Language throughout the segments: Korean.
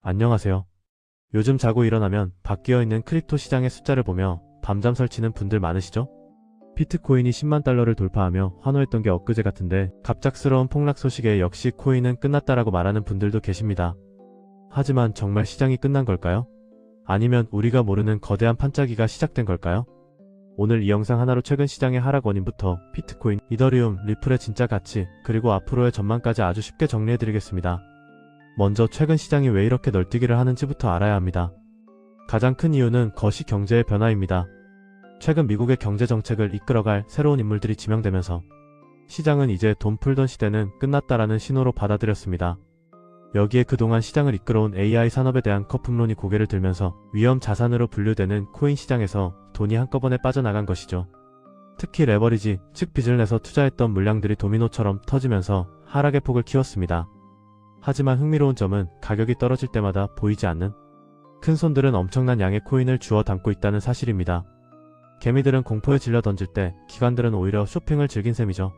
안녕하세요. 요즘 자고 일어나면 바뀌어 있는 크립토 시장의 숫자를 보며 밤잠 설치는 분들 많으시죠? 비트코인이 10만 달러를 돌파하며 환호했던 게 엊그제 같은데 갑작스러운 폭락 소식에 역시 코인은 끝났다라고 말하는 분들도 계십니다. 하지만 정말 시장이 끝난 걸까요? 아니면 우리가 모르는 거대한 판짜기가 시작된 걸까요? 오늘 이 영상 하나로 최근 시장의 하락 원인부터 비트코인, 이더리움, 리플의 진짜 가치, 그리고 앞으로의 전망까지 아주 쉽게 정리해드리겠습니다. 먼저 최근 시장이 왜 이렇게 널뛰기를 하는지부터 알아야 합니다. 가장 큰 이유는 거시 경제의 변화입니다. 최근 미국의 경제 정책을 이끌어갈 새로운 인물들이 지명되면서 시장은 이제 돈 풀던 시대는 끝났다라는 신호로 받아들였습니다. 여기에 그동안 시장을 이끌어온 AI 산업에 대한 거품론이 고개를 들면서 위험 자산으로 분류되는 코인 시장에서 돈이 한꺼번에 빠져나간 것이죠. 특히 레버리지, 즉 빚을 내서 투자했던 물량들이 도미노처럼 터지면서 하락의 폭을 키웠습니다. 하지만 흥미로운 점은 가격이 떨어질 때마다 보이지 않는 큰 손들은 엄청난 양의 코인을 주워 담고 있다는 사실입니다. 개미들은 공포에 질려 던질 때 기관들은 오히려 쇼핑을 즐긴 셈이죠.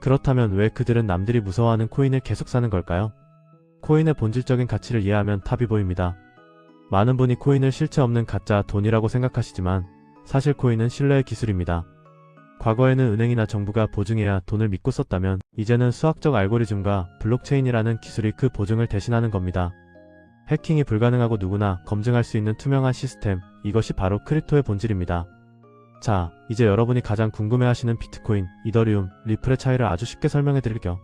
그렇다면 왜 그들은 남들이 무서워하는 코인을 계속 사는 걸까요? 코인의 본질적인 가치를 이해하면 답이 보입니다. 많은 분이 코인을 실체 없는 가짜 돈이라고 생각하시지만 사실 코인은 신뢰의 기술입니다. 과거에는 은행이나 정부가 보증해야 돈을 믿고 썼다면 이제는 수학적 알고리즘과 블록체인이라는 기술이 그 보증을 대신하는 겁니다. 해킹이 불가능하고 누구나 검증할 수 있는 투명한 시스템, 이것이 바로 크립토의 본질입니다. 자, 이제 여러분이 가장 궁금해하시는 비트코인, 이더리움, 리플의 차이를 아주 쉽게 설명해드릴게요.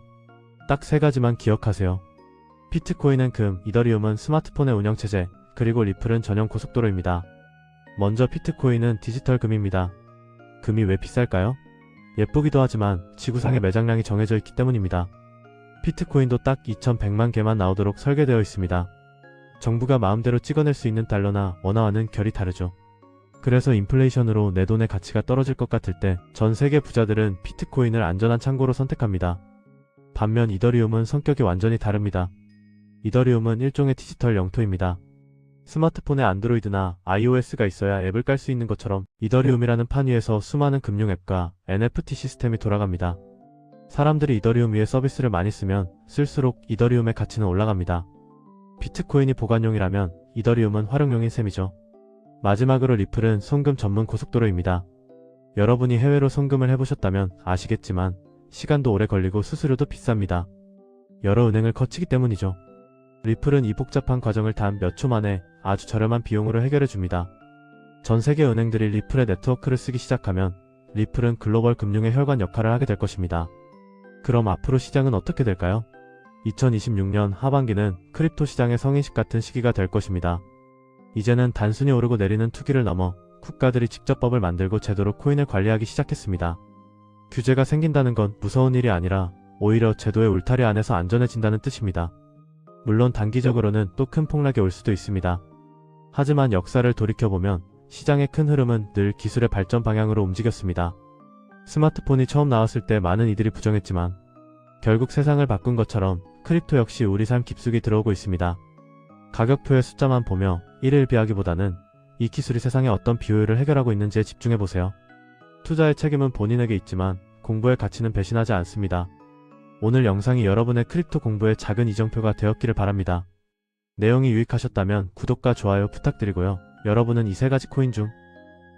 딱 3가지만 기억하세요. 비트코인은 금, 이더리움은 스마트폰의 운영체제, 그리고 리플은 전용 고속도로입니다. 먼저 비트코인은 디지털 금입니다. 금이 왜 비쌀까요? 예쁘기도 하지만 지구상의 매장량이 정해져 있기 때문입니다. 비트코인도 딱 2100만 개만 나오도록 설계되어 있습니다. 정부가 마음대로 찍어낼 수 있는 달러나 원화와는 결이 다르죠. 그래서 인플레이션으로 내 돈의 가치가 떨어질 것 같을 때 전 세계 부자들은 비트코인을 안전한 창고로 선택합니다. 반면 이더리움은 성격이 완전히 다릅니다. 이더리움은 일종의 디지털 영토입니다. 스마트폰에 안드로이드나 iOS가 있어야 앱을 깔 수 있는 것처럼 이더리움이라는 판 위에서 수많은 금융 앱과 NFT 시스템이 돌아갑니다. 사람들이 이더리움 위에 서비스를 많이 쓰면 쓸수록 이더리움의 가치는 올라갑니다. 비트코인이 보관용이라면 이더리움은 활용용인 셈이죠. 마지막으로 리플은 송금 전문 고속도로입니다. 여러분이 해외로 송금을 해보셨다면 아시겠지만 시간도 오래 걸리고 수수료도 비쌉니다. 여러 은행을 거치기 때문이죠. 리플은 이 복잡한 과정을 단 몇 초 만에 아주 저렴한 비용으로 해결해줍니다. 전 세계 은행들이 리플의 네트워크를 쓰기 시작하면 리플은 글로벌 금융의 혈관 역할을 하게 될 것입니다. 그럼 앞으로 시장은 어떻게 될까요? 2026년 하반기는 크립토 시장의 성인식 같은 시기가 될 것입니다. 이제는 단순히 오르고 내리는 투기를 넘어 국가들이 직접 법을 만들고 제도로 코인을 관리하기 시작했습니다. 규제가 생긴다는 건 무서운 일이 아니라 오히려 제도의 울타리 안에서 안전해진다는 뜻입니다. 물론 단기적으로는 또 큰 폭락이 올 수도 있습니다. 하지만 역사를 돌이켜보면 시장의 큰 흐름은 늘 기술의 발전 방향으로 움직였습니다. 스마트폰이 처음 나왔을 때 많은 이들이 부정했지만 결국 세상을 바꾼 것처럼 크립토 역시 우리 삶 깊숙이 들어오고 있습니다. 가격표의 숫자만 보며 이를 비하기보다는 이 기술이 세상에 어떤 비효율을 해결하고 있는지에 집중해보세요. 투자의 책임은 본인에게 있지만 공부의 가치는 배신하지 않습니다. 오늘 영상이 여러분의 크립토 공부의 작은 이정표가 되었기를 바랍니다. 내용이 유익하셨다면 구독과 좋아요 부탁드리고요. 여러분은 이 3가지 코인 중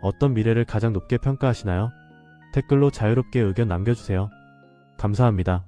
어떤 미래를 가장 높게 평가하시나요? 댓글로 자유롭게 의견 남겨주세요. 감사합니다.